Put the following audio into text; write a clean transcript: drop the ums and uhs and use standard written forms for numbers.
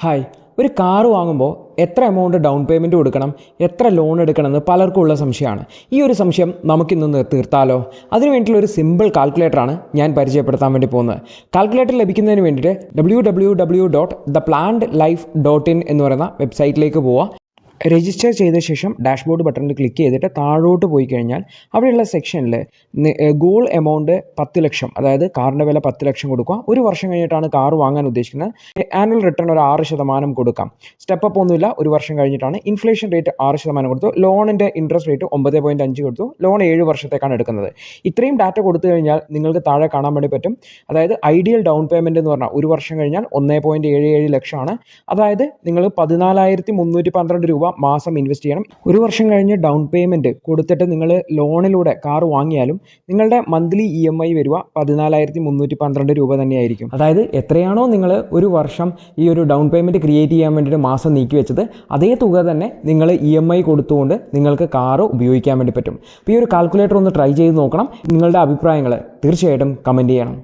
Hi, ഒരു car വാങ്ങുമ്പോൾ എത്ര എമൗണ്ട് ഡൗൺ പേയ്മെൻറ്റ് കൊടുക്കണം, എത്ര ലോൺ എടുക്കണമെന്ന് പലർക്കും ഉള്ള സംശയമാണ്. ഈ ഒരു സംശയം നമുക്കിന്ന് തീർത്താലോ? അതിന് വേണ്ടിയിട്ടുള്ള ഒരു സിമ്പിൾ കാൽക്കുലേറ്ററാണ് ഞാൻ പരിചയപ്പെടുത്താൻ വേണ്ടി പോകുന്നത്. കാൽക്കുലേറ്റർ ലഭിക്കുന്നതിന് വേണ്ടിയിട്ട് www.theplanedlife.in എന്ന് പറയുന്ന വെബ്സൈറ്റിലേക്ക് പോവുക. രജിസ്റ്റർ ചെയ്ത ശേഷം ഡാഷ്ബോർഡ് ബട്ടണിൽ ക്ലിക്ക് ചെയ്തിട്ട് താഴോട്ട് പോയി കഴിഞ്ഞാൽ അവിടെയുള്ള സെക്ഷനിൽ ഗോൾ എമൗണ്ട് 10 ലക്ഷം, അതായത് കാറിൻ്റെ വില 10 ലക്ഷം കൊടുക്കുക. ഒരു വർഷം കഴിഞ്ഞിട്ടാണ് കാർ വാങ്ങാൻ ഉദ്ദേശിക്കുന്നത്. ആനുവൽ റിട്ടേൺ ഒരു 6% കൊടുക്കാം. സ്റ്റെപ്പ് അപ്പ് ഒന്നുമില്ല. ഒരു വർഷം കഴിഞ്ഞിട്ടാണ്. ഇൻഫ്ലേഷൻ റേറ്റ് 6% കൊടുത്തു. ലോണിൻ്റെ ഇൻട്രസ്റ്റ് റേറ്റ് 9.5 കൊടുത്തു. ലോൺ 7 വർഷത്തേക്കാണ് എടുക്കുന്നത്. ഇത്രയും ഡാറ്റ കൊടുത്തു കഴിഞ്ഞാൽ നിങ്ങൾക്ക് താഴെ കാണാൻ വേണ്ടി പറ്റും. അതായത് ഐഡിയൽ ഡൗൺ പേയ്മെൻറ്റ് എന്ന് പറഞ്ഞാൽ ഒരു വർഷം കഴിഞ്ഞാൽ 1.77 ലക്ഷമാണ്. അതായത് നിങ്ങൾ 14,312 രൂപ മാസം ഇൻവെസ്റ്റ് ചെയ്യണം. ഒരു വർഷം കഴിഞ്ഞ് ഡൗൺ പേയ്മെൻറ്റ് കൊടുത്തിട്ട് നിങ്ങൾ ലോണിലൂടെ കാർ വാങ്ങിയാലും നിങ്ങളുടെ മന്ത്ലി EMI വരിക 14,312 രൂപ തന്നെയായിരിക്കും. അതായത് എത്രയാണോ നിങ്ങൾ ഒരു വർഷം ഈ ഒരു ഡൗൺ പേയ്മെൻറ്റ് ക്രിയേറ്റ് ചെയ്യാൻ വേണ്ടിയിട്ട് മാസം നീക്കി വെച്ചത്, അതേ തുക തന്നെ നിങ്ങൾ EMI കൊടുത്തുകൊണ്ട് നിങ്ങൾക്ക് കാർ ഉപയോഗിക്കാൻ വേണ്ടി പറ്റും. അപ്പോൾ ഈ ഒരു കാൽക്കുലേറ്റർ ഒന്ന് ട്രൈ ചെയ്ത് നോക്കണം. നിങ്ങളുടെ അഭിപ്രായങ്ങൾ തീർച്ചയായിട്ടും കമൻറ്റ് ചെയ്യണം.